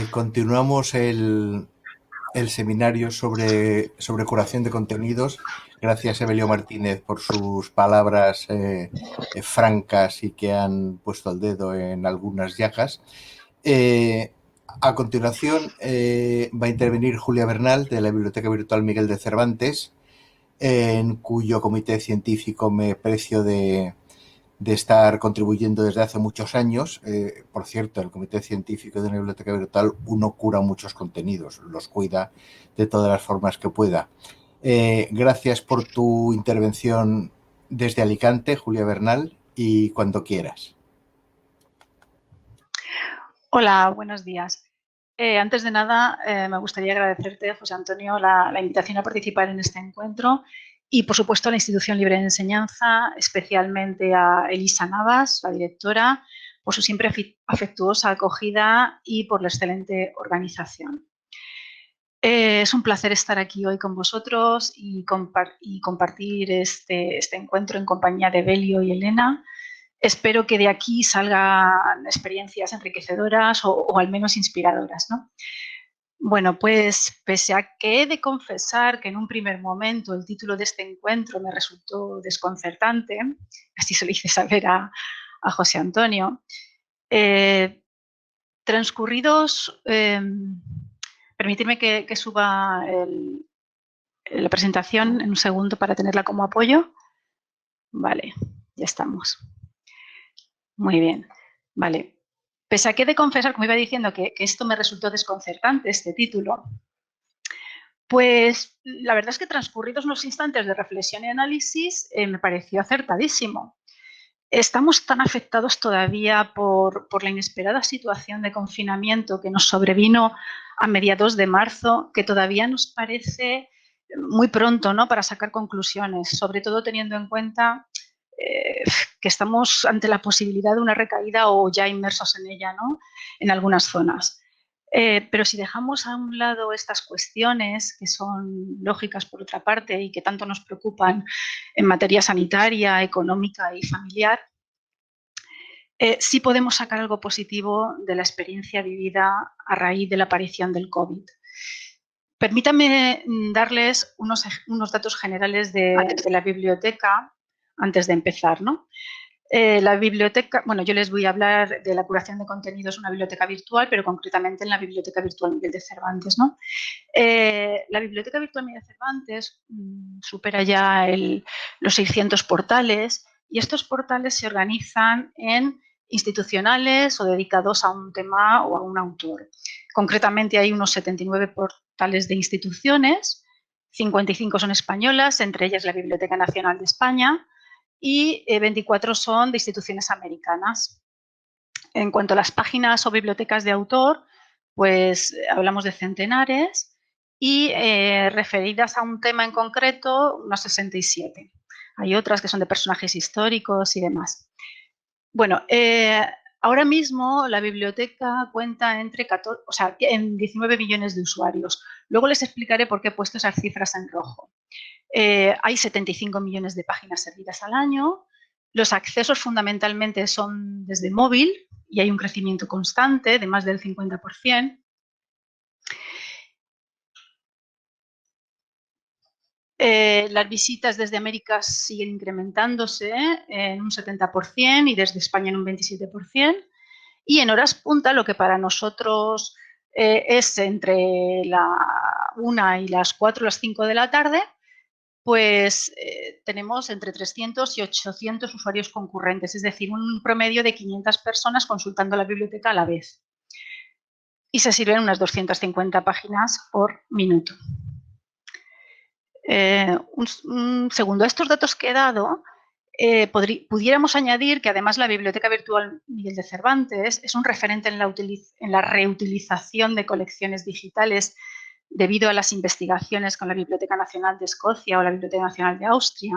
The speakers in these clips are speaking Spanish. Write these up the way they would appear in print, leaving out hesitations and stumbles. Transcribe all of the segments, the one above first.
Continuamos el seminario sobre curación de contenidos. Gracias, Evelio Martínez, por sus palabras francas y que han puesto el dedo en algunas llagas. A continuación va a intervenir Julia Bernal, de la Biblioteca Virtual Miguel de Cervantes, en cuyo comité científico me precio de estar contribuyendo desde hace muchos años. Por cierto, el Comité Científico de una Biblioteca Virtual, uno cura muchos contenidos, los cuida de todas las formas que pueda. Gracias por tu intervención desde Alicante, Julia Bernal, y cuando quieras. Hola, buenos días. Antes de nada, me gustaría agradecerte, José Antonio, la invitación a participar en este encuentro y, por supuesto, a la Institución Libre de Enseñanza, especialmente a Elisa Navas, la directora, por su siempre afectuosa acogida y por la excelente organización. Es un placer estar aquí hoy con vosotros y compartir este encuentro en compañía de Evelio y Elena. Espero que de aquí salgan experiencias enriquecedoras o al menos inspiradoras, ¿no? Bueno, pues pese a que he de confesar que en un primer momento el título de este encuentro me resultó desconcertante, así se lo hice saber a José Antonio, transcurridos, permitirme que suba la presentación en un segundo para tenerla como apoyo. Vale, ya estamos. Muy bien, vale. Pese a que he de confesar, como iba diciendo, que esto me resultó desconcertante, este título, pues la verdad es que transcurridos unos instantes de reflexión y análisis, me pareció acertadísimo. Estamos tan afectados todavía por la inesperada situación de confinamiento que nos sobrevino a mediados de marzo, que todavía nos parece muy pronto, ¿no?, para sacar conclusiones, sobre todo teniendo en cuenta que estamos ante la posibilidad de una recaída o ya inmersos en ella, ¿no?, en algunas zonas. Pero si dejamos a un lado estas cuestiones, que son lógicas por otra parte y que tanto nos preocupan en materia sanitaria, económica y familiar, sí podemos sacar algo positivo de la experiencia vivida a raíz de la aparición del COVID. Permítanme darles unos datos generales de la biblioteca antes de empezar, ¿no? La biblioteca, bueno, yo les voy a hablar de la curación de contenidos, una biblioteca virtual, pero concretamente en la Biblioteca Virtual Miguel de Cervantes, ¿no? La Biblioteca Virtual Miguel de Cervantes supera ya los 600 portales y estos portales se organizan en institucionales o dedicados a un tema o a un autor. Concretamente hay unos 79 portales de instituciones, 55 son españolas, entre ellas la Biblioteca Nacional de España, y 24 son de instituciones americanas. En cuanto a las páginas o bibliotecas de autor, pues hablamos de centenares y referidas a un tema en concreto, unos 67. Hay otras que son de personajes históricos y demás. Bueno, ahora mismo la biblioteca cuenta en 19 millones de usuarios. Luego les explicaré por qué he puesto esas cifras en rojo. Hay 75 millones de páginas servidas al año. Los accesos fundamentalmente son desde móvil y hay un crecimiento constante de más del 50%. Las visitas desde América siguen incrementándose en un 70% y desde España en un 27%. Y en horas punta, lo que para nosotros es entre la 1 y las 4 o las 5 de la tarde, pues tenemos entre 300 y 800 usuarios concurrentes, es decir, un promedio de 500 personas consultando la biblioteca a la vez. Y se sirven unas 250 páginas por minuto. Un segundo, a estos datos que he dado, pudiéramos añadir que además la Biblioteca Virtual Miguel de Cervantes es un referente en la reutilización de colecciones digitales debido a las investigaciones con la Biblioteca Nacional de Escocia o la Biblioteca Nacional de Austria,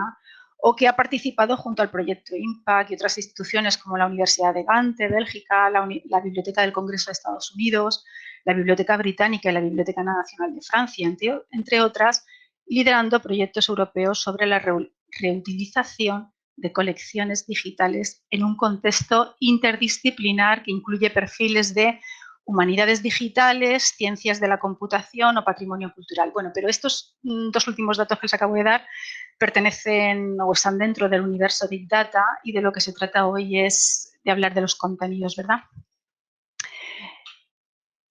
o que ha participado junto al proyecto IMPACT y otras instituciones como la Universidad de Gante, Bélgica, la Biblioteca del Congreso de Estados Unidos, la Biblioteca Británica y la Biblioteca Nacional de Francia, entre otras, liderando proyectos europeos sobre la reutilización de colecciones digitales en un contexto interdisciplinar que incluye perfiles de humanidades digitales, ciencias de la computación o patrimonio cultural. Bueno, pero estos dos últimos datos que les acabo de dar pertenecen o están dentro del universo Big Data, y de lo que se trata hoy es de hablar de los contenidos, ¿verdad?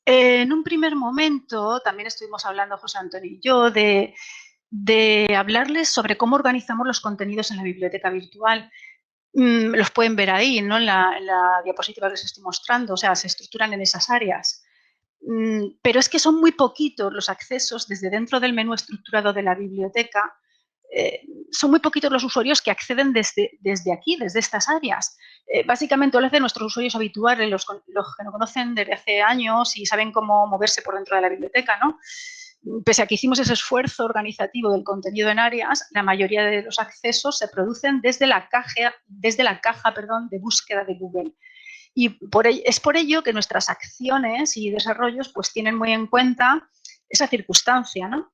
En un primer momento también estuvimos hablando, José Antonio y yo, de hablarles sobre cómo organizamos los contenidos en la biblioteca virtual. Los pueden ver ahí, ¿no? En la diapositiva que les estoy mostrando, o sea, se estructuran en esas áreas. Pero es que son muy poquitos los accesos desde dentro del menú estructurado de la biblioteca. Son muy poquitos los usuarios que acceden desde aquí, desde estas áreas. Básicamente lo hacen nuestros usuarios habituales, los que nos conocen desde hace años y saben cómo moverse por dentro de la biblioteca, ¿no? Pese a que hicimos ese esfuerzo organizativo del contenido en áreas, la mayoría de los accesos se producen desde la caja de búsqueda de Google. Y es por ello que nuestras acciones y desarrollos pues tienen muy en cuenta esa circunstancia, ¿no?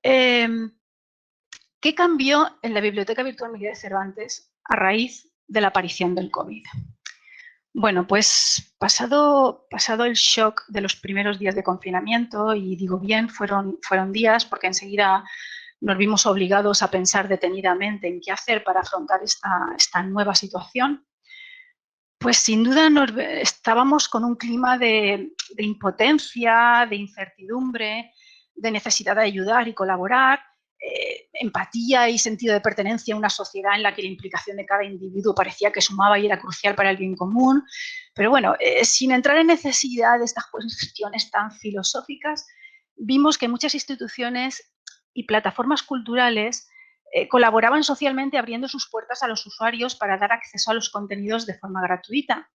¿Qué cambió en la Biblioteca Virtual Miguel de Cervantes a raíz de la aparición del COVID? Bueno, pues pasado el shock de los primeros días de confinamiento, y digo bien, fueron días, porque enseguida nos vimos obligados a pensar detenidamente en qué hacer para afrontar esta nueva situación, pues sin duda estábamos con un clima de impotencia, de incertidumbre, de necesidad de ayudar y colaborar, empatía y sentido de pertenencia a una sociedad en la que la implicación de cada individuo parecía que sumaba y era crucial para el bien común. Pero bueno, sin entrar en necesidad de estas cuestiones tan filosóficas, vimos que muchas instituciones y plataformas culturales colaboraban socialmente abriendo sus puertas a los usuarios para dar acceso a los contenidos de forma gratuita.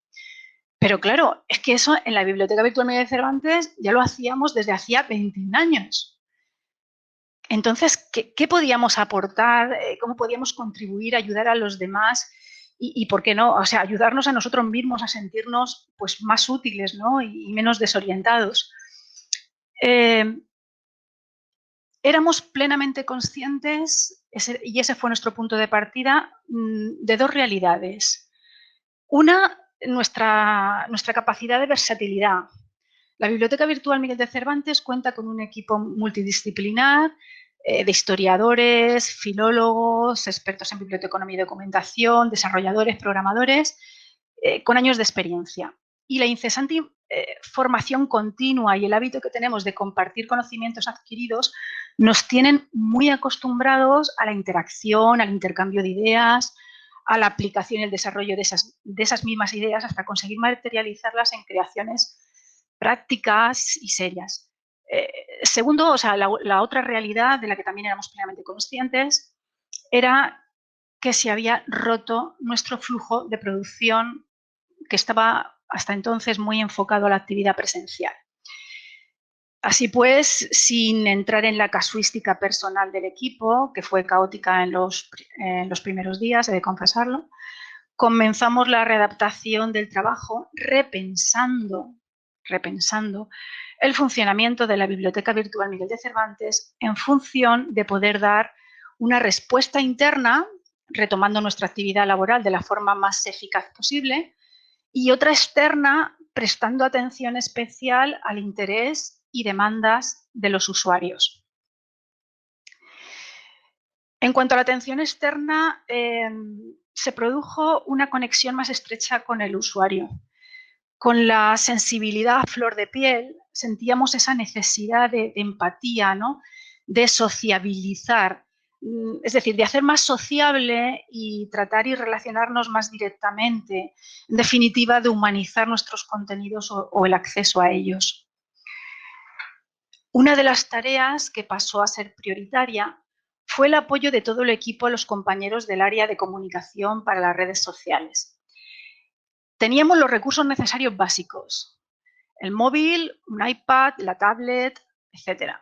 Pero claro, es que eso en la Biblioteca Virtual Miguel de Cervantes ya lo hacíamos desde hacía 21 años. Entonces, ¿qué podíamos aportar? ¿Cómo podíamos contribuir, ayudar a los demás? Y ¿por qué no? O sea, ayudarnos a nosotros mismos a sentirnos pues, más útiles, ¿no? y menos desorientados. Éramos plenamente conscientes, y ese fue nuestro punto de partida, de dos realidades. Una, nuestra capacidad de versatilidad. La Biblioteca Virtual Miguel de Cervantes cuenta con un equipo multidisciplinar de historiadores, filólogos, expertos en biblioteconomía y documentación, desarrolladores, programadores, con años de experiencia. Y la incesante formación continua y el hábito que tenemos de compartir conocimientos adquiridos nos tienen muy acostumbrados a la interacción, al intercambio de ideas, a la aplicación y el desarrollo de esas mismas ideas hasta conseguir materializarlas en creaciones prácticas y serias. Segundo, o sea, la otra realidad de la que también éramos plenamente conscientes era que se había roto nuestro flujo de producción, que estaba hasta entonces muy enfocado a la actividad presencial. Así pues, sin entrar en la casuística personal del equipo, que fue caótica en los primeros días, he de confesarlo, comenzamos la readaptación del trabajo repensando el funcionamiento de la Biblioteca Virtual Miguel de Cervantes en función de poder dar una respuesta interna, retomando nuestra actividad laboral de la forma más eficaz posible, y otra externa, prestando atención especial al interés y demandas de los usuarios. En cuanto a la atención externa, se produjo una conexión más estrecha con el usuario. Con la sensibilidad a flor de piel, sentíamos esa necesidad de empatía, ¿no? De sociabilizar, es decir, de hacer más sociable y tratar y relacionarnos más directamente, en definitiva, de humanizar nuestros contenidos o el acceso a ellos. Una de las tareas que pasó a ser prioritaria fue el apoyo de todo el equipo a los compañeros del área de comunicación para las redes sociales. Teníamos los recursos necesarios básicos: el móvil, un iPad, la tablet, etc.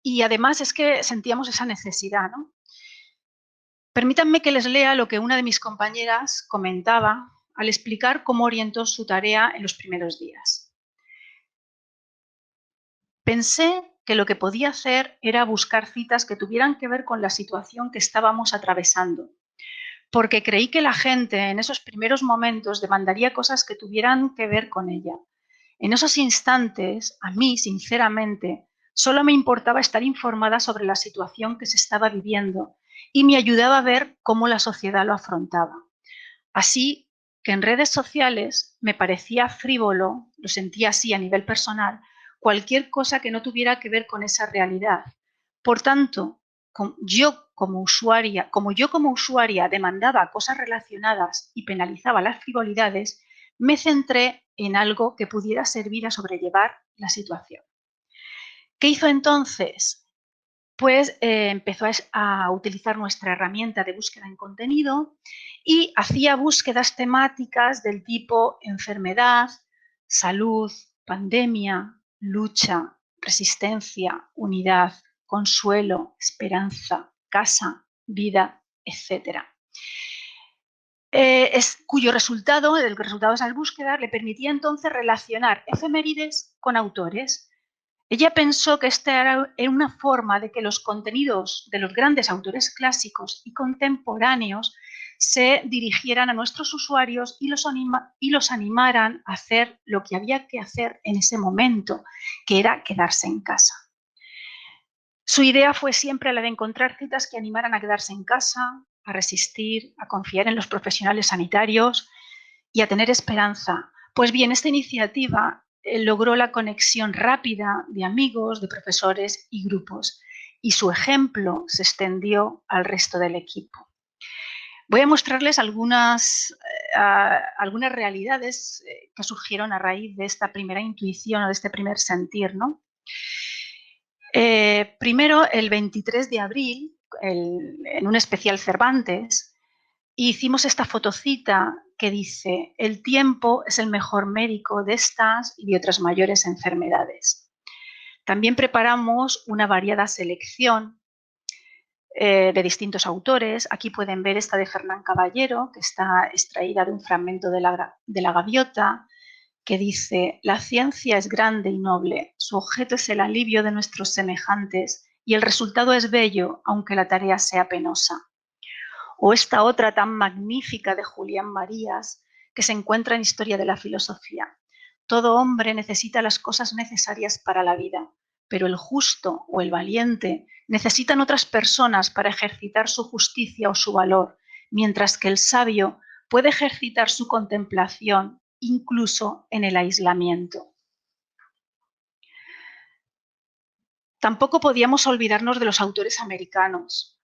Y además es que sentíamos esa necesidad, ¿no? Permítanme que les lea lo que una de mis compañeras comentaba al explicar cómo orientó su tarea en los primeros días. Pensé que lo que podía hacer era buscar citas que tuvieran que ver con la situación que estábamos atravesando, porque creí que la gente en esos primeros momentos demandaría cosas que tuvieran que ver con ella. En esos instantes, a mí, sinceramente, solo me importaba estar informada sobre la situación que se estaba viviendo y me ayudaba a ver cómo la sociedad lo afrontaba. Así que en redes sociales me parecía frívolo, lo sentía así a nivel personal, cualquier cosa que no tuviera que ver con esa realidad. Por tanto, como yo como usuaria demandaba cosas relacionadas y penalizaba las frivolidades, me centré en algo que pudiera servir a sobrellevar la situación. ¿Qué hizo entonces? Pues empezó a utilizar nuestra herramienta de búsqueda en contenido y hacía búsquedas temáticas del tipo enfermedad, salud, pandemia, lucha, resistencia, unidad, consuelo, esperanza, casa, vida, etc. Cuyo resultado, el resultado de esas búsquedas, le permitía entonces relacionar efemérides con autores. Ella pensó que esta era una forma de que los contenidos de los grandes autores clásicos y contemporáneos se dirigieran a nuestros usuarios y los animaran a hacer lo que había que hacer en ese momento, que era quedarse en casa. Su idea fue siempre la de encontrar citas que animaran a quedarse en casa, a resistir, a confiar en los profesionales sanitarios y a tener esperanza. Pues bien, esta iniciativa logró la conexión rápida de amigos, de profesores y grupos, y su ejemplo se extendió al resto del equipo. Voy a mostrarles algunas realidades que surgieron a raíz de esta primera intuición o de este primer sentir, ¿no? Primero, el 23 de abril, en un especial Cervantes, hicimos esta fotocita que dice: el tiempo es el mejor médico de estas y de otras mayores enfermedades. También preparamos una variada selección de distintos autores. Aquí pueden ver esta de Fernán Caballero, que está extraída de un fragmento de la Gaviota, que dice: la ciencia es grande y noble, su objeto es el alivio de nuestros semejantes y el resultado es bello, aunque la tarea sea penosa. O esta otra tan magnífica de Julián Marías, que se encuentra en Historia de la Filosofía: todo hombre necesita las cosas necesarias para la vida, pero el justo o el valiente necesitan otras personas para ejercitar su justicia o su valor, mientras que el sabio puede ejercitar su contemplación incluso en el aislamiento. Tampoco podíamos olvidarnos de los autores americanos.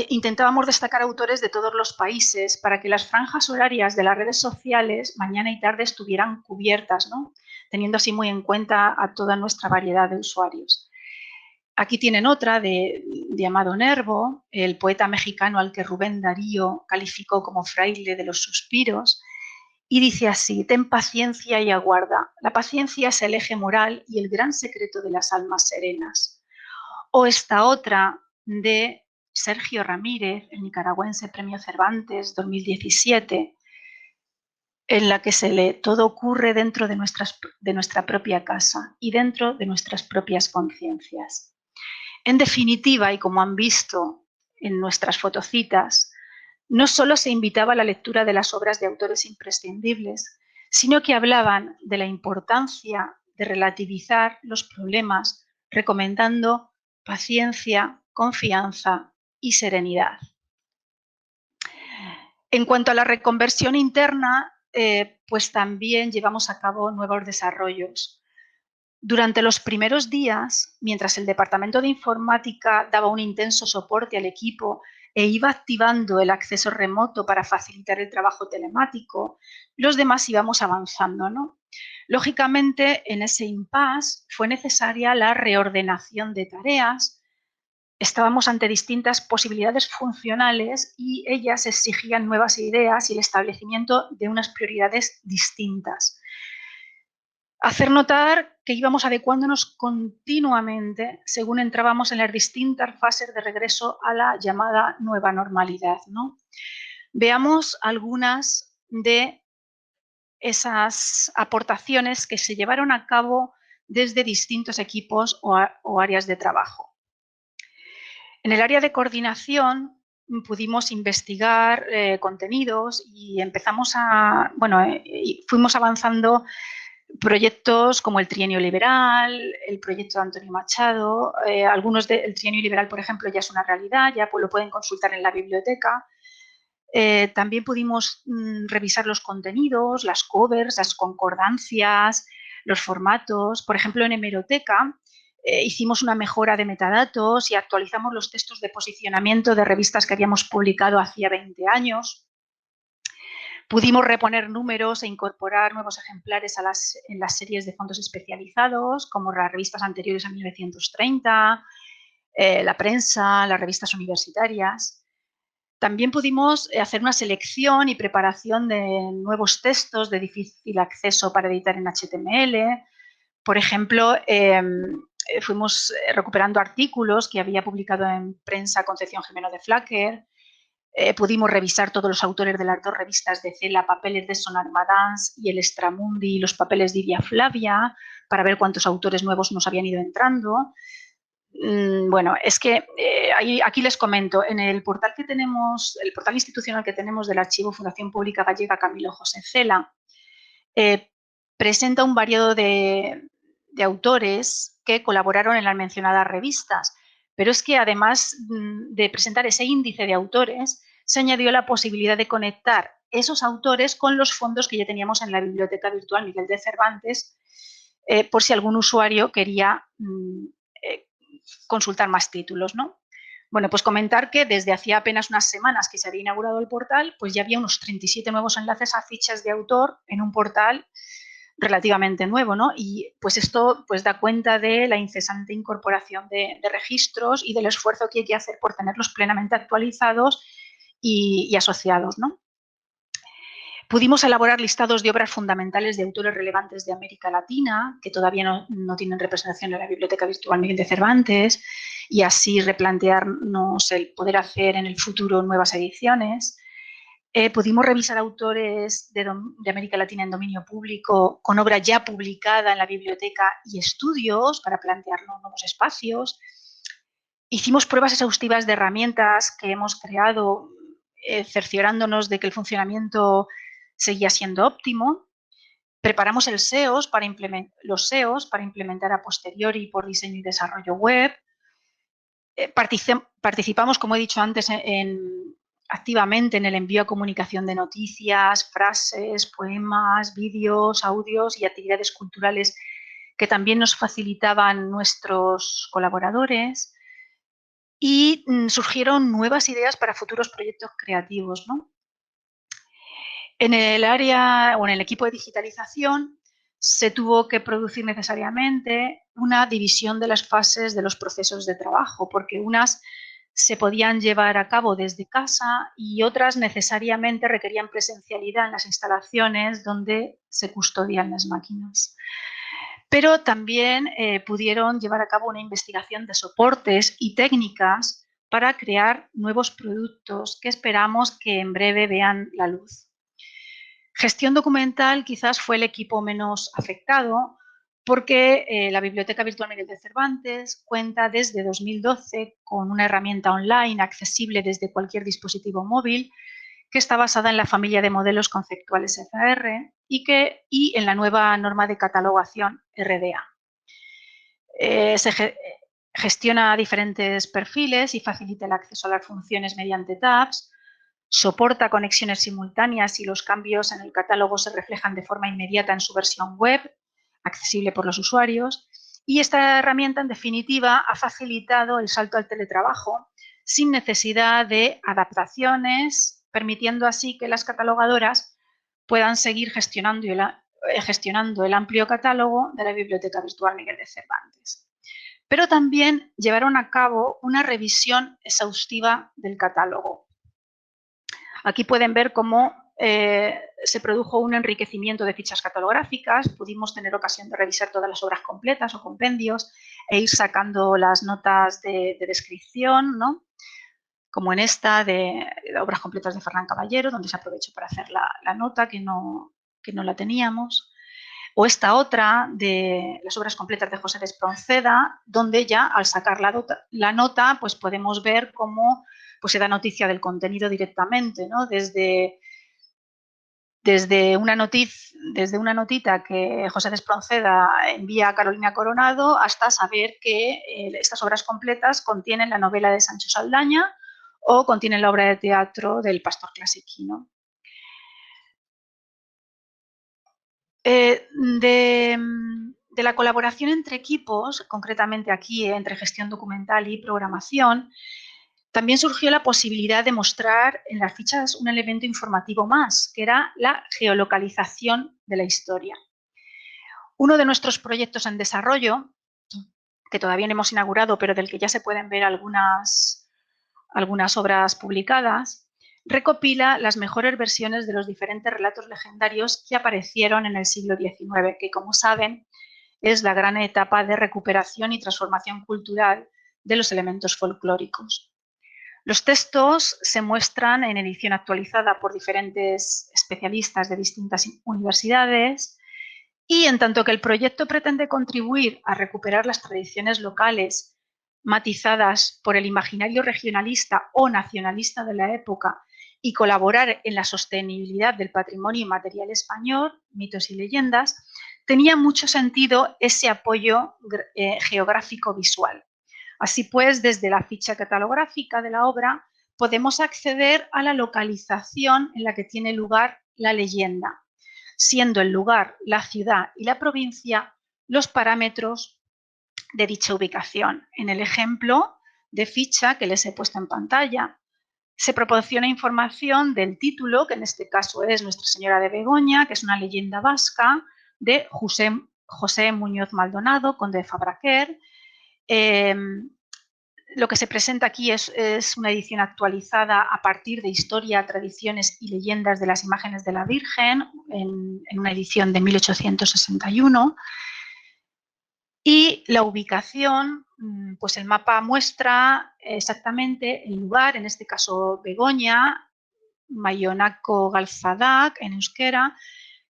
Intentábamos destacar autores de todos los países para que las franjas horarias de las redes sociales mañana y tarde estuvieran cubiertas, ¿no? Teniendo así muy en cuenta a toda nuestra variedad de usuarios. Aquí tienen otra de Amado Nervo, el poeta mexicano al que Rubén Darío calificó como fraile de los suspiros, y dice así: ten paciencia y aguarda. La paciencia es el eje moral y el gran secreto de las almas serenas. O esta otra de Sergio Ramírez, el nicaragüense Premio Cervantes 2017, en la que se lee: todo ocurre dentro de nuestra propia casa y dentro de nuestras propias conciencias. En definitiva, y como han visto en nuestras fotocitas, no solo se invitaba a la lectura de las obras de autores imprescindibles, sino que hablaban de la importancia de relativizar los problemas, recomendando paciencia, confianza y serenidad. En cuanto a la reconversión interna, pues también llevamos a cabo nuevos desarrollos. Durante los primeros días, mientras el departamento de informática daba un intenso soporte al equipo e iba activando el acceso remoto para facilitar el trabajo telemático, los demás íbamos avanzando, ¿no? Lógicamente, en ese impasse fue necesaria la reordenación de tareas. Estábamos ante distintas posibilidades funcionales y ellas exigían nuevas ideas y el establecimiento de unas prioridades distintas. Hacer notar que íbamos adecuándonos continuamente según entrábamos en las distintas fases de regreso a la llamada nueva normalidad, ¿no? Veamos algunas de esas aportaciones que se llevaron a cabo desde distintos equipos o áreas de trabajo. En el área de coordinación pudimos investigar contenidos y empezamos a, y fuimos avanzando proyectos como el Trienio Liberal, el proyecto de Antonio Machado, algunos del Trienio Liberal, por ejemplo, ya es una realidad, ya lo pueden consultar en la biblioteca. También pudimos revisar los contenidos, las covers, las concordancias, los formatos. Por ejemplo, en Hemeroteca hicimos una mejora de metadatos y actualizamos los textos de posicionamiento de revistas que habíamos publicado hacía 20 años. Pudimos reponer números e incorporar nuevos ejemplares en las series de fondos especializados, como las revistas anteriores a 1930, la prensa, las revistas universitarias. También pudimos hacer una selección y preparación de nuevos textos de difícil acceso para editar en HTML. Por ejemplo, fuimos recuperando artículos que había publicado en prensa Concepción Jimeno de Flaquer. Pudimos revisar todos los autores de las 2 revistas de Cela, Papeles de Sonar Madans y El Extramundi y los papeles de Iria Flavia, para ver cuántos autores nuevos nos habían ido entrando. Bueno, es que aquí les comento, en el portal que tenemos, el portal institucional que tenemos del Archivo Fundación Pública Gallega Camilo José Cela, presenta un variado de autores que colaboraron en las mencionadas revistas, pero es que además de presentar ese índice de autores, se añadió la posibilidad de conectar esos autores con los fondos que ya teníamos en la Biblioteca Virtual Miguel de Cervantes, por si algún usuario quería consultar más títulos, ¿no? Bueno, pues comentar que desde hacía apenas unas semanas que se había inaugurado el portal, pues ya había unos 37 nuevos enlaces a fichas de autor en un portal relativamente nuevo, ¿no? Y pues esto pues da cuenta de la incesante incorporación de registros y del esfuerzo que hay que hacer por tenerlos plenamente actualizados y asociados, ¿no? Pudimos elaborar listados de obras fundamentales de autores relevantes de América Latina, que todavía no tienen representación en la Biblioteca Virtual Miguel de Cervantes, y así replantearnos el poder hacer en el futuro nuevas ediciones. Pudimos revisar autores de América Latina en dominio público con obra ya publicada en la biblioteca y estudios para plantearnos nuevos espacios. Hicimos pruebas exhaustivas de herramientas que hemos creado, cerciorándonos de que el funcionamiento seguía siendo óptimo. Preparamos los SEOs para implementar a posteriori por diseño y desarrollo web. Participamos, como he dicho antes, activamente en el envío a comunicación de noticias, frases, poemas, vídeos, audios y actividades culturales que también nos facilitaban nuestros colaboradores. Y surgieron nuevas ideas para futuros proyectos creativos, ¿no? En el área o en el equipo de digitalización se tuvo que producir necesariamente una división de las fases de los procesos de trabajo, porque unas se podían llevar a cabo desde casa y otras necesariamente requerían presencialidad en las instalaciones donde se custodian las máquinas. Pero también pudieron llevar a cabo una investigación de soportes y técnicas para crear nuevos productos que esperamos que en breve vean la luz. Gestión documental quizás fue el equipo menos afectado porque la Biblioteca Virtual Miguel de Cervantes cuenta desde 2012 con una herramienta online accesible desde cualquier dispositivo móvil que está basada en la familia de modelos conceptuales FAR y en la nueva norma de catalogación RDA. Se gestiona diferentes perfiles y facilita el acceso a las funciones mediante tabs. Soporta conexiones simultáneas y los cambios en el catálogo se reflejan de forma inmediata en su versión web, accesible por los usuarios. Y esta herramienta, en definitiva, ha facilitado el salto al teletrabajo sin necesidad de adaptaciones, permitiendo así que las catalogadoras puedan seguir gestionando el amplio catálogo de la Biblioteca Virtual Miguel de Cervantes. Pero también llevaron a cabo una revisión exhaustiva del catálogo. Aquí pueden ver cómo se produjo un enriquecimiento de fichas catalográficas, pudimos tener ocasión de revisar todas las obras completas o compendios e ir sacando las notas de descripción, ¿no? Como en esta de obras completas de Fernán Caballero, donde se aprovechó para hacer la nota que no la teníamos. O esta otra de las obras completas de José de Espronceda, donde ya al sacar la nota pues podemos ver cómo pues se da noticia del contenido directamente, ¿no? Desde una notita que José de Espronceda envía a Carolina Coronado hasta saber que estas obras completas contienen la novela de Sancho Saldaña o contienen la obra de teatro del Pastor Clasiquino. De la colaboración entre equipos, concretamente aquí entre gestión documental y programación, también surgió la posibilidad de mostrar en las fichas un elemento informativo más, que era la geolocalización de la historia. Uno de nuestros proyectos en desarrollo, que todavía no hemos inaugurado, pero del que ya se pueden ver algunas obras publicadas, recopila las mejores versiones de los diferentes relatos legendarios que aparecieron en el siglo XIX, que, como saben, es la gran etapa de recuperación y transformación cultural de los elementos folclóricos. Los textos se muestran en edición actualizada por diferentes especialistas de distintas universidades y, en tanto que el proyecto pretende contribuir a recuperar las tradiciones locales matizadas por el imaginario regionalista o nacionalista de la época y colaborar en la sostenibilidad del patrimonio inmaterial español, mitos y leyendas, tenía mucho sentido ese apoyo geográfico visual. Así pues, desde la ficha catalográfica de la obra podemos acceder a la localización en la que tiene lugar la leyenda, siendo el lugar, la ciudad y la provincia los parámetros de dicha ubicación. En el ejemplo de ficha que les he puesto en pantalla, se proporciona información del título, que en este caso es Nuestra Señora de Begoña, que es una leyenda vasca de José Muñoz Maldonado, conde de Fabraquer. Lo que se presenta aquí es una edición actualizada a partir de historia, tradiciones y leyendas de las imágenes de la Virgen, en una edición de 1861. Y la ubicación, pues el mapa muestra exactamente el lugar, en este caso Begoña, Mayonaco Galzadac, en euskera,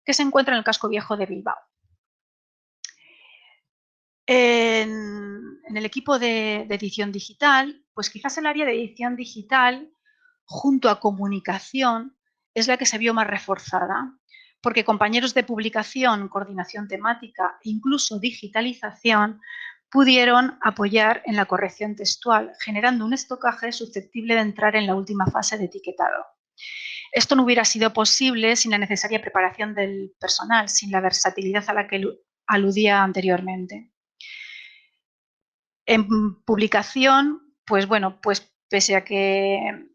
que se encuentra en el casco viejo de Bilbao. En el equipo de edición digital, pues quizás el área de edición digital, junto a comunicación, es la que se vio más reforzada, porque compañeros de publicación, coordinación temática e incluso digitalización pudieron apoyar en la corrección textual, generando un estocaje susceptible de entrar en la última fase de etiquetado. Esto no hubiera sido posible sin la necesaria preparación del personal, sin la versatilidad a la que aludía anteriormente. En publicación, pues bueno, pues pese a que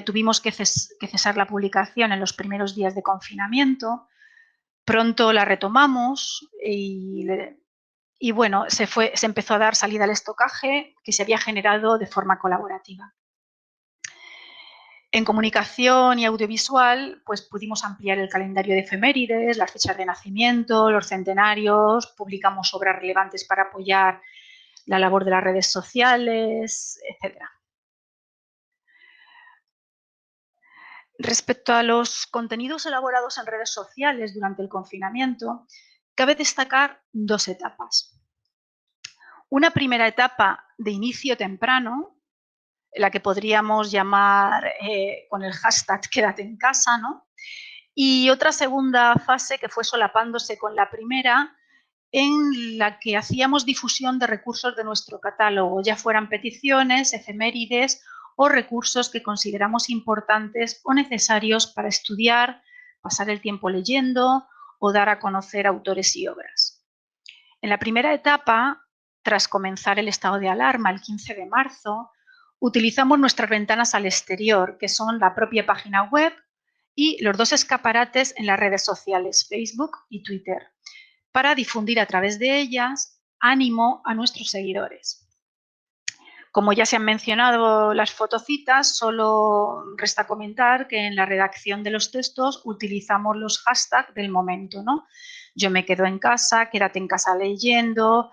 tuvimos que cesar la publicación en los primeros días de confinamiento, pronto la retomamos y bueno, se empezó a dar salida al estocaje que se había generado de forma colaborativa. En comunicación y audiovisual, pues pudimos ampliar el calendario de efemérides, las fechas de nacimiento, los centenarios, publicamos obras relevantes para apoyar la labor de las redes sociales, etc. Respecto a los contenidos elaborados en redes sociales durante el confinamiento, cabe destacar dos etapas. Una primera etapa de inicio temprano, la que podríamos llamar con el hashtag quédate en casa, ¿no? Y otra segunda fase que fue solapándose con la primera, en la que hacíamos difusión de recursos de nuestro catálogo, ya fueran peticiones, efemérides o recursos que consideramos importantes o necesarios para estudiar, pasar el tiempo leyendo o dar a conocer autores y obras. En la primera etapa, tras comenzar el estado de alarma el 15 de marzo, utilizamos nuestras ventanas al exterior, que son la propia página web y los dos escaparates en las redes sociales, Facebook y Twitter, para difundir a través de ellas ánimo a nuestros seguidores. Como ya se han mencionado las fotocitas, solo resta comentar que en la redacción de los textos utilizamos los hashtags del momento, ¿no? Yo me quedo en casa, quédate en casa leyendo,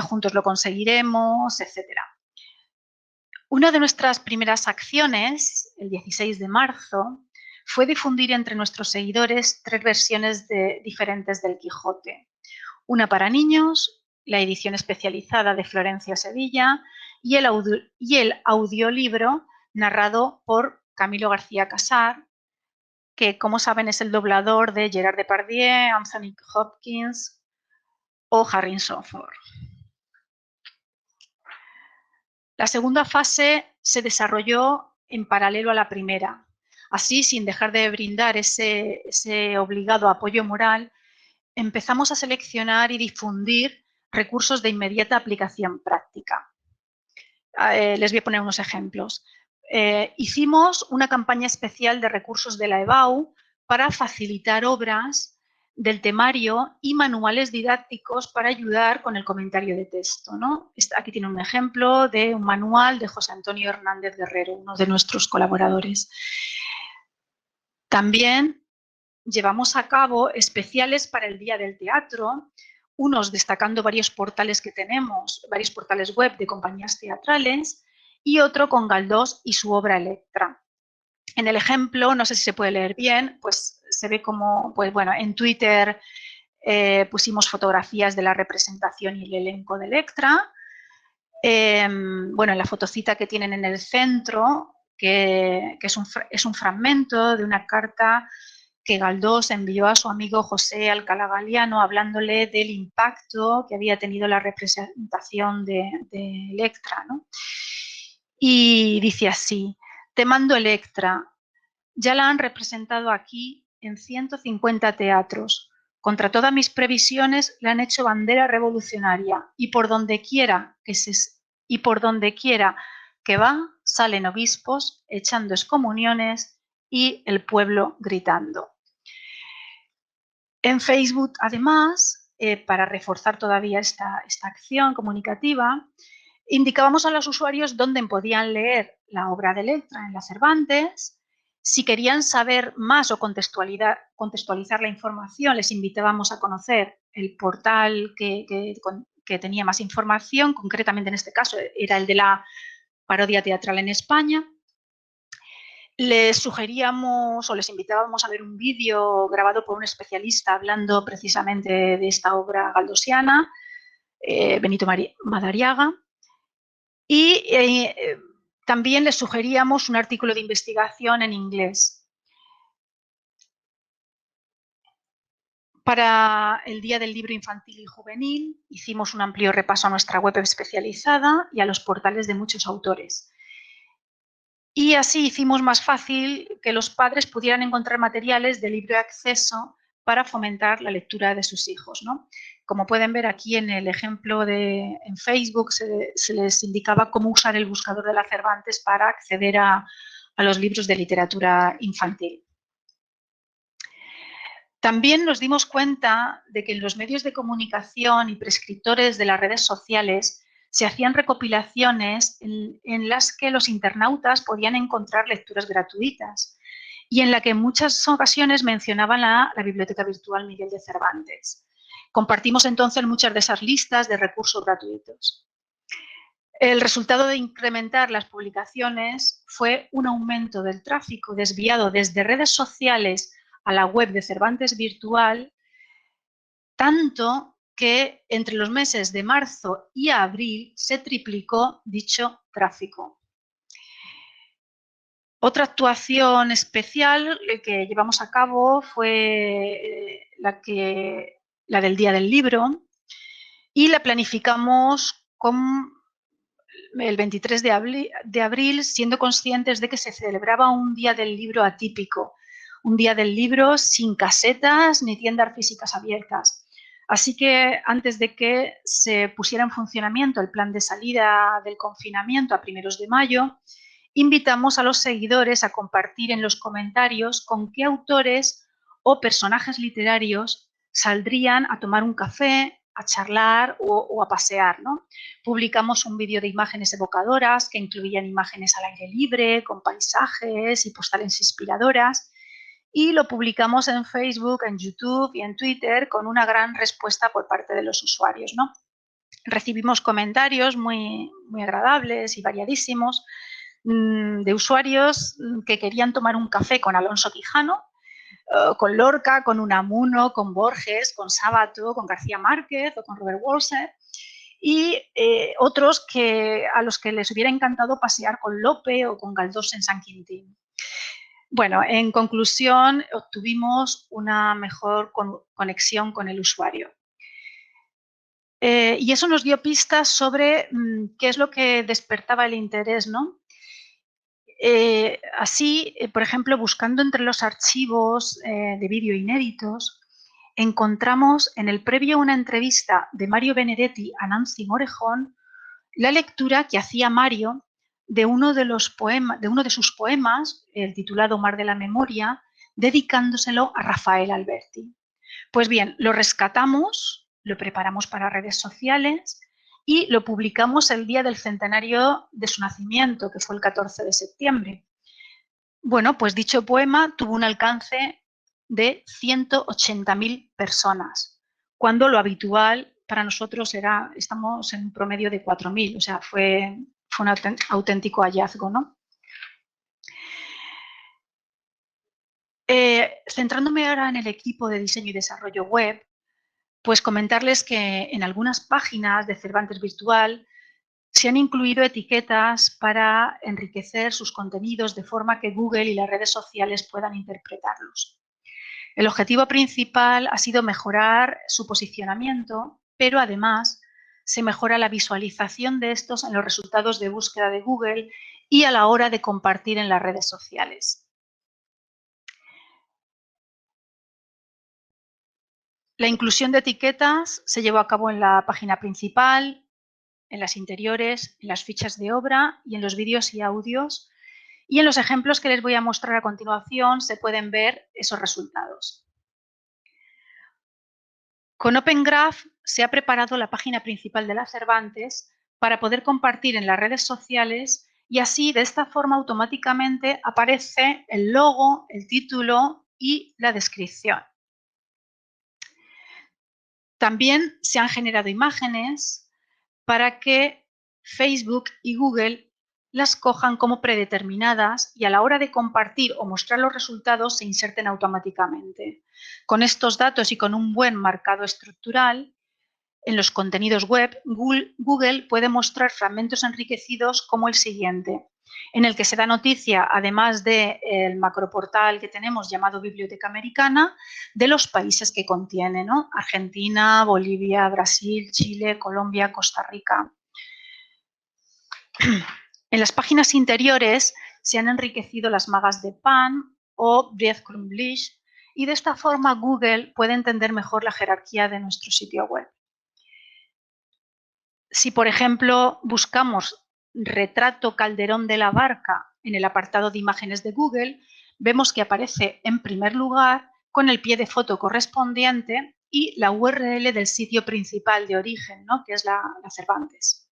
juntos lo conseguiremos, etc. Una de nuestras primeras acciones, el 16 de marzo, fue difundir entre nuestros seguidores 3 versiones diferentes del Quijote. Una para niños, la edición especializada de Florencia Sevilla y el audiolibro narrado por Camilo García Casar, que, como saben, es el doblador de Gerard Depardieu, Anthony Hopkins o Harrison Ford. La segunda fase se desarrolló en paralelo a la primera. Así, sin dejar de brindar ese obligado apoyo moral, empezamos a seleccionar y difundir recursos de inmediata aplicación práctica. Les voy a poner unos ejemplos. Hicimos una campaña especial de recursos de la EBAU para facilitar obras del temario y manuales didácticos para ayudar con el comentario de texto, ¿no? Aquí tiene un ejemplo de un manual de José Antonio Hernández Guerrero, uno de nuestros colaboradores. También llevamos a cabo especiales para el Día del Teatro, unos destacando varios portales que tenemos, varios portales web de compañías teatrales, y otro con Galdós y su obra Electra. En el ejemplo, no sé si se puede leer bien, pues se ve como, pues bueno, en Twitter pusimos fotografías de la representación y el elenco de Electra. Bueno, en la fotocita que tienen en el centro, que es un fragmento de una carta que Galdós envió a su amigo José Alcalá Galiano hablándole del impacto que había tenido la representación de Electra, ¿no? Y dice así: te mando Electra, ya la han representado aquí en 150 teatros. Contra todas mis previsiones la han hecho bandera revolucionaria y por donde quiera que va salen obispos echando excomuniones y el pueblo gritando. En Facebook, además, para reforzar todavía esta acción comunicativa, indicábamos a los usuarios dónde podían leer la obra de Electra en la Cervantes. Si querían saber más o contextualizar la información, les invitábamos a conocer el portal que tenía más información, concretamente en este caso era el de la parodia teatral en España. Les sugeríamos o les invitábamos a ver un vídeo grabado por un especialista hablando precisamente de esta obra galdosiana, Benito Madariaga, y también les sugeríamos un artículo de investigación en inglés. Para el Día del Libro Infantil y Juvenil hicimos un amplio repaso a nuestra web especializada y a los portales de muchos autores. Y así hicimos más fácil que los padres pudieran encontrar materiales de libre acceso para fomentar la lectura de sus hijos, ¿no? Como pueden ver aquí en el ejemplo en Facebook se les indicaba cómo usar el buscador de la Cervantes para acceder a los libros de literatura infantil. También nos dimos cuenta de que en los medios de comunicación y prescriptores de las redes sociales se hacían recopilaciones en las que los internautas podían encontrar lecturas gratuitas y en la que en muchas ocasiones mencionaban la Biblioteca Virtual Miguel de Cervantes. Compartimos entonces muchas de esas listas de recursos gratuitos. El resultado de incrementar las publicaciones fue un aumento del tráfico desviado desde redes sociales a la web de Cervantes Virtual, tanto que entre los meses de marzo y abril se triplicó dicho tráfico. Otra actuación especial que llevamos a cabo fue la del Día del Libro y la planificamos con el 23 de abril, siendo conscientes de que se celebraba un Día del Libro atípico, un Día del Libro sin casetas ni tiendas físicas abiertas. Así que antes de que se pusiera en funcionamiento el plan de salida del confinamiento a primeros de mayo, invitamos a los seguidores a compartir en los comentarios con qué autores o personajes literarios saldrían a tomar un café, a charlar o a pasear, ¿no? Publicamos un vídeo de imágenes evocadoras que incluían imágenes al aire libre, con paisajes y postales inspiradoras, y lo publicamos en Facebook, en YouTube y en Twitter con una gran respuesta por parte de los usuarios, ¿no? Recibimos comentarios muy, muy agradables y variadísimos de usuarios que querían tomar un café con Alonso Quijano, con Lorca, con Unamuno, con Borges, con Sábato, con García Márquez o con Robert Walser. y otros a los que les hubiera encantado pasear con Lope o con Galdós en San Quintín. Bueno, en conclusión, obtuvimos una mejor conexión con el usuario. Y eso nos dio pistas sobre qué es lo que despertaba el interés, ¿no? Así, por ejemplo, buscando entre los archivos de vídeo inéditos, encontramos en el previo una entrevista de Mario Benedetti a Nancy Morejón, la lectura que hacía Mario de uno de sus poemas, el titulado Mar de la Memoria, dedicándoselo a Rafael Alberti. Pues bien, lo rescatamos, lo preparamos para redes sociales y lo publicamos el día del centenario de su nacimiento, que fue el 14 de septiembre. Bueno, pues dicho poema tuvo un alcance de 180.000 personas, cuando lo habitual para nosotros estamos en un promedio de 4.000, o sea, fue un auténtico hallazgo, ¿no? Centrándome ahora en el equipo de diseño y desarrollo web, pues comentarles que en algunas páginas de Cervantes Virtual se han incluido etiquetas para enriquecer sus contenidos de forma que Google y las redes sociales puedan interpretarlos. El objetivo principal ha sido mejorar su posicionamiento, pero además se mejora la visualización de estos en los resultados de búsqueda de Google y a la hora de compartir en las redes sociales. La inclusión de etiquetas se llevó a cabo en la página principal, en las interiores, en las fichas de obra y en los vídeos y audios. Y en los ejemplos que les voy a mostrar a continuación se pueden ver esos resultados. Con Open Graph se ha preparado la página principal de la Cervantes para poder compartir en las redes sociales y así de esta forma automáticamente aparece el logo, el título y la descripción. También se han generado imágenes para que Facebook y Google las cojan como predeterminadas y a la hora de compartir o mostrar los resultados se inserten automáticamente. Con estos datos y con un buen marcado estructural, en los contenidos web, Google puede mostrar fragmentos enriquecidos como el siguiente, en el que se da noticia, además del macroportal que tenemos llamado Biblioteca Americana, de los países que contiene, ¿no? Argentina, Bolivia, Brasil, Chile, Colombia, Costa Rica. En las páginas interiores se han enriquecido las magas de pan o breadcrumb list y de esta forma Google puede entender mejor la jerarquía de nuestro sitio web. Si, por ejemplo, buscamos retrato Calderón de la Barca en el apartado de imágenes de Google, vemos que aparece en primer lugar con el pie de foto correspondiente y la URL del sitio principal de origen, ¿no? Que es la Cervantes.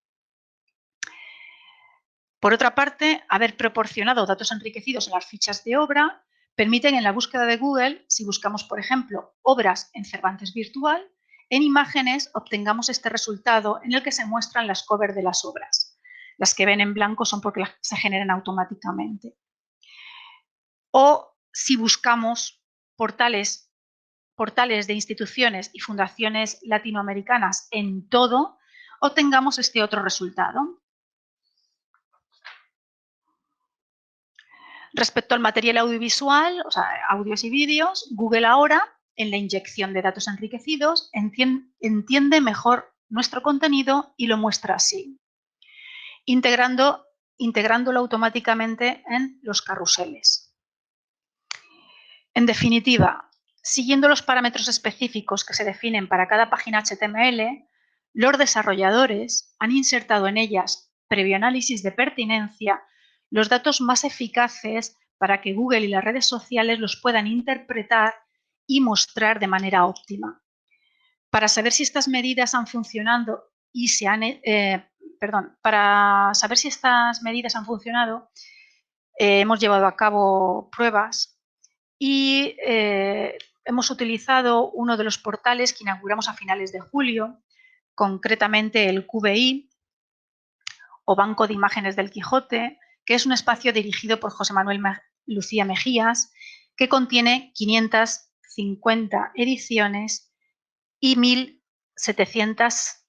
Por otra parte, haber proporcionado datos enriquecidos en las fichas de obra permiten en la búsqueda de Google, si buscamos, por ejemplo, obras en Cervantes Virtual, en imágenes obtengamos este resultado en el que se muestran las covers de las obras. Las que ven en blanco son porque se generan automáticamente. O si buscamos portales de instituciones y fundaciones latinoamericanas en todo, obtengamos este otro resultado. Respecto al material audiovisual, o sea, audios y vídeos, Google ahora, en la inyección de datos enriquecidos, entiende mejor nuestro contenido y lo muestra así, integrándolo automáticamente en los carruseles. En definitiva, siguiendo los parámetros específicos que se definen para cada página HTML, los desarrolladores han insertado en ellas, previo análisis de pertinencia, los datos más eficaces para que Google y las redes sociales los puedan interpretar y mostrar de manera óptima. Para saber si estas medidas han funcionado hemos llevado a cabo pruebas y hemos utilizado uno de los portales que inauguramos a finales de julio, concretamente el QBI o Banco de Imágenes del Quijote, que es un espacio dirigido por José Manuel Lucía Mejías, que contiene 550 ediciones y 1.700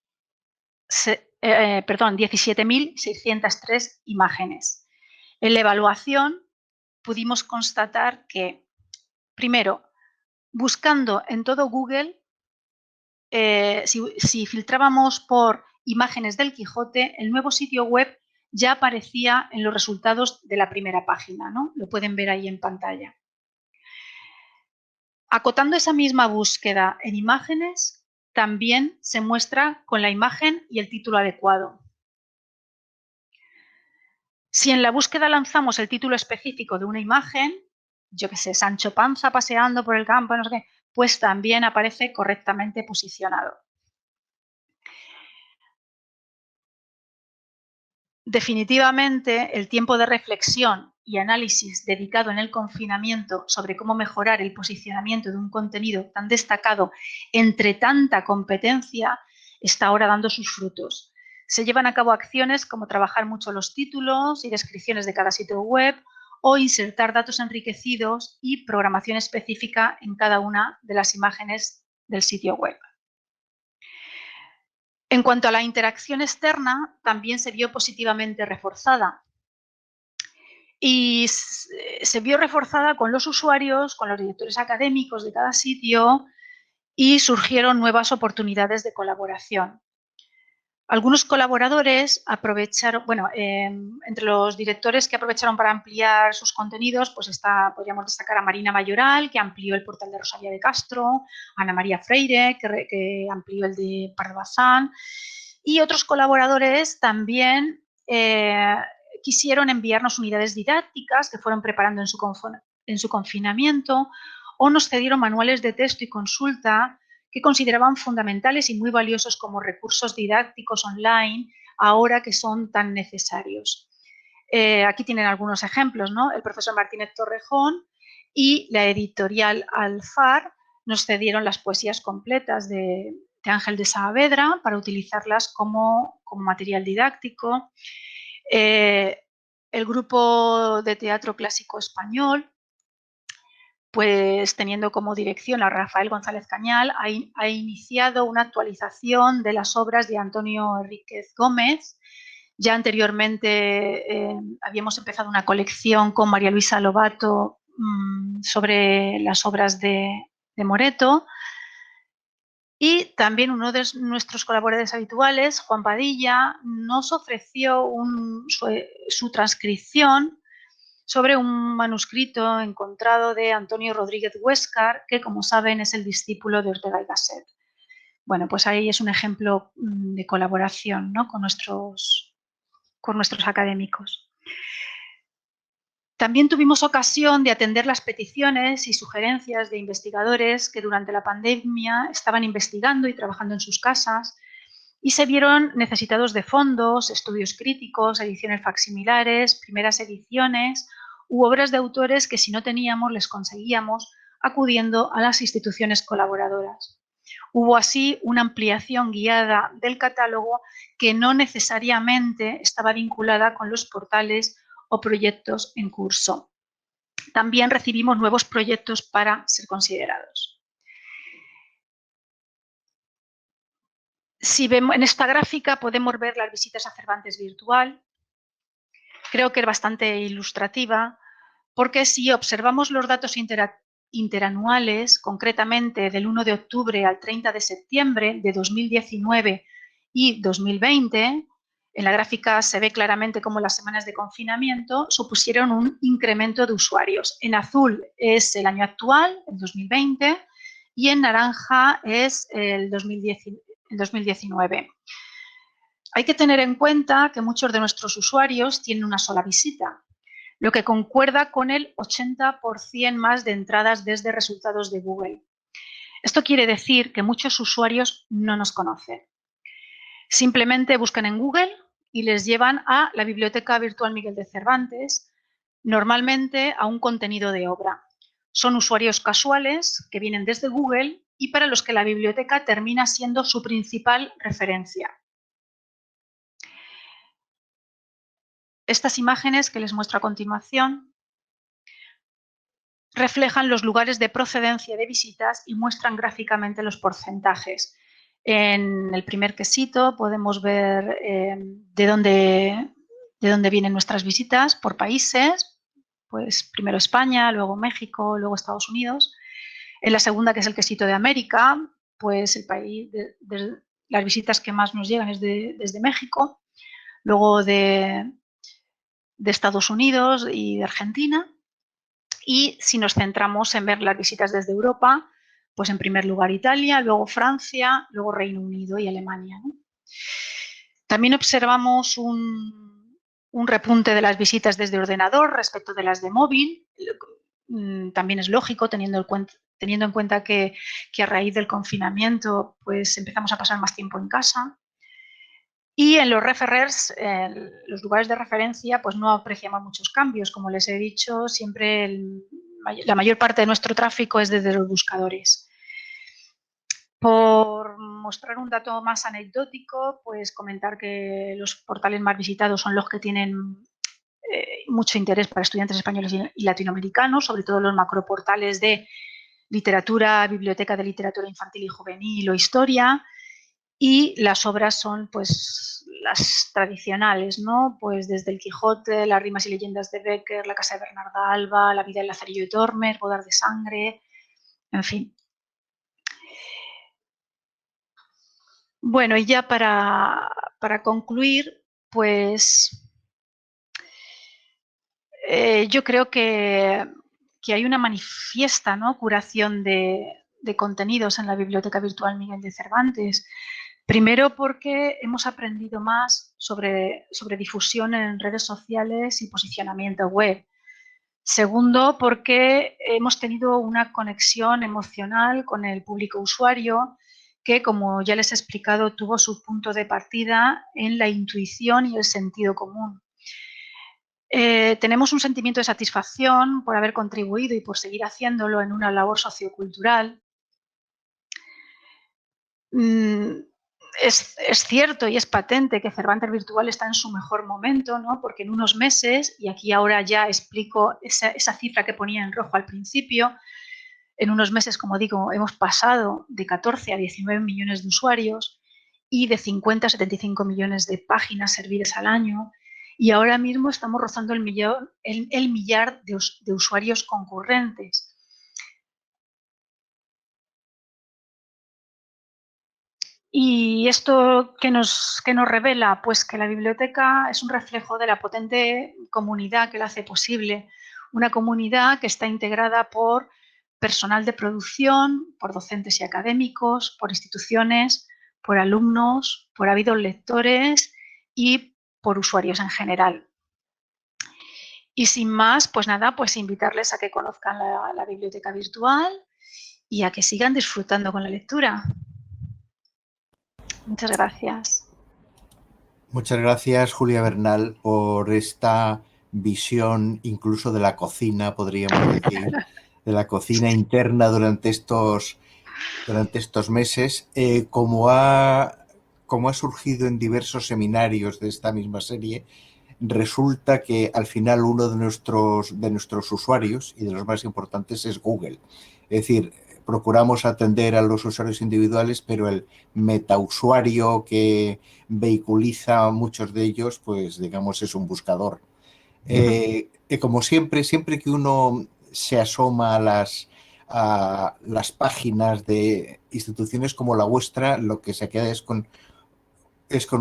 17.603 imágenes. En la evaluación pudimos constatar que, primero, buscando en todo Google, si filtrábamos por imágenes del Quijote, el nuevo sitio web ya aparecía en los resultados de la primera página, ¿no? Lo pueden ver ahí en pantalla. Acotando esa misma búsqueda en imágenes, también se muestra con la imagen y el título adecuado. Si en la búsqueda lanzamos el título específico de una imagen, yo qué sé, Sancho Panza paseando por el campo, no sé qué, pues también aparece correctamente posicionado. Definitivamente, el tiempo de reflexión y análisis dedicado en el confinamiento sobre cómo mejorar el posicionamiento de un contenido tan destacado entre tanta competencia está ahora dando sus frutos. Se llevan a cabo acciones como trabajar mucho los títulos y descripciones de cada sitio web o insertar datos enriquecidos y programación específica en cada una de las imágenes del sitio web. En cuanto a la interacción externa, también se vio positivamente reforzada. Y se vio reforzada con los usuarios, con los directores académicos de cada sitio y surgieron nuevas oportunidades de colaboración. Algunos colaboradores aprovecharon, entre los directores que aprovecharon para ampliar sus contenidos, pues podríamos destacar a Marina Mayoral, que amplió el portal de Rosalía de Castro, Ana María Freire, que amplió el de Pardo Bazán, y otros colaboradores también quisieron enviarnos unidades didácticas que fueron preparando en su confinamiento o nos cedieron manuales de texto y consulta que consideraban fundamentales y muy valiosos como recursos didácticos online ahora que son tan necesarios. Aquí tienen algunos ejemplos, ¿no? El profesor Martínez Torrejón y la editorial Alfar nos cedieron las poesías completas de Ángel de Saavedra para utilizarlas como material didáctico. El grupo de teatro clásico español, pues teniendo como dirección a Rafael González Cañal, ha iniciado una actualización de las obras de Antonio Enríquez Gómez. Ya anteriormente habíamos empezado una colección con María Luisa Lobato sobre las obras de Moreto. Y también uno de nuestros colaboradores habituales, Juan Padilla, nos ofreció su transcripción sobre un manuscrito encontrado de Antonio Rodríguez Huéscar, que, como saben, es el discípulo de Ortega y Gasset. Bueno, pues ahí es un ejemplo de colaboración, ¿no? con nuestros académicos. También tuvimos ocasión de atender las peticiones y sugerencias de investigadores que durante la pandemia estaban investigando y trabajando en sus casas y se vieron necesitados de fondos, estudios críticos, ediciones facsimilares, primeras ediciones u obras de autores que si no teníamos les conseguíamos acudiendo a las instituciones colaboradoras. Hubo así una ampliación guiada del catálogo que no necesariamente estaba vinculada con los portales o proyectos en curso. También recibimos nuevos proyectos para ser considerados. Si vemos en esta gráfica podemos ver las visitas a Cervantes virtual. Creo que es bastante ilustrativa porque si observamos los datos interanuales, concretamente del 1 de octubre al 30 de septiembre de 2019 y 2020, en la gráfica se ve claramente cómo las semanas de confinamiento supusieron un incremento de usuarios. En azul es el año actual, el 2020, y en naranja es el 2019. Hay que tener en cuenta que muchos de nuestros usuarios tienen una sola visita, lo que concuerda con el 80% más de entradas desde resultados de Google. Esto quiere decir que muchos usuarios no nos conocen. Simplemente buscan en Google y les llevan a la Biblioteca Virtual Miguel de Cervantes, normalmente a un contenido de obra. Son usuarios casuales que vienen desde Google y para los que la biblioteca termina siendo su principal referencia. Estas imágenes que les muestro a continuación reflejan los lugares de procedencia de visitas y muestran gráficamente los porcentajes. En el primer quesito podemos ver de dónde vienen nuestras visitas por países, pues primero España, luego México, luego Estados Unidos. En la segunda, que es el quesito de América, pues el país las visitas que más nos llegan es desde México, luego de Estados Unidos y de Argentina. Y si nos centramos en ver las visitas desde Europa, pues en primer lugar Italia, luego Francia, luego Reino Unido y Alemania, ¿no? También observamos un repunte de las visitas desde ordenador respecto de las de móvil. También es lógico, teniendo en cuenta que a raíz del confinamiento pues empezamos a pasar más tiempo en casa. Y en los referrers, los lugares de referencia, pues no apreciamos muchos cambios. Como les he dicho, siempre la mayor parte de nuestro tráfico es desde los buscadores. Por mostrar un dato más anecdótico, pues comentar que los portales más visitados son los que tienen mucho interés para estudiantes españoles y latinoamericanos, sobre todo los macroportales de literatura, biblioteca de literatura infantil y juvenil o historia. Y las obras son pues las tradicionales, ¿no? Pues desde El Quijote, Las rimas y leyendas de Bécquer, La casa de Bernarda Alba, La vida del Lazarillo de Tormes, Bodas de sangre, en fin. Bueno, y ya para concluir, pues yo creo que hay una manifiesta, ¿no?, curación de contenidos en la Biblioteca Virtual Miguel de Cervantes. Primero porque hemos aprendido más sobre difusión en redes sociales y posicionamiento web. Segundo, porque hemos tenido una conexión emocional con el público usuario que, como ya les he explicado, tuvo su punto de partida en la intuición y el sentido común. Tenemos un sentimiento de satisfacción por haber contribuido y por seguir haciéndolo en una labor sociocultural. Es cierto y es patente que Cervantes Virtual está en su mejor momento, ¿no? Porque en unos meses, y aquí ahora ya explico esa cifra que ponía en rojo al principio, en unos meses, como digo, hemos pasado de 14 a 19 millones de usuarios y de 50 a 75 millones de páginas servidas al año, y ahora mismo estamos rozando el millar de usuarios concurrentes. ¿Y esto qué nos revela? Pues que la biblioteca es un reflejo de la potente comunidad que la hace posible. Una comunidad que está integrada por personal de producción, por docentes y académicos, por instituciones, por alumnos, por ávidos lectores y por usuarios en general. Y sin más, pues nada, pues invitarles a que conozcan la biblioteca virtual y a que sigan disfrutando con la lectura. Muchas gracias. Muchas gracias, Julia Bernal, por esta visión incluso de la cocina, podríamos decir, de la cocina interna durante estos meses. Como ha surgido en diversos seminarios de esta misma serie, resulta que al final uno de nuestros usuarios y de los más importantes es Google. Es decir, procuramos atender a los usuarios individuales, pero el metausuario que vehiculiza muchos de ellos, pues digamos, es un buscador. Como siempre que uno se asoma a las páginas de instituciones como la vuestra, lo que se queda es con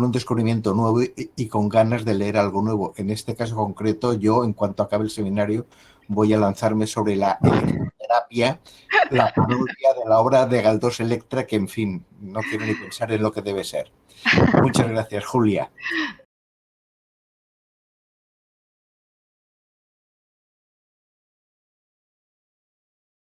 un descubrimiento nuevo y con ganas de leer algo nuevo. En este caso concreto, yo, en cuanto acabe el seminario, voy a lanzarme sobre la electroterapia, la parodia de la obra de Galdós Electra, que, en fin, no quiero ni pensar en lo que debe ser. Muchas gracias, Julia.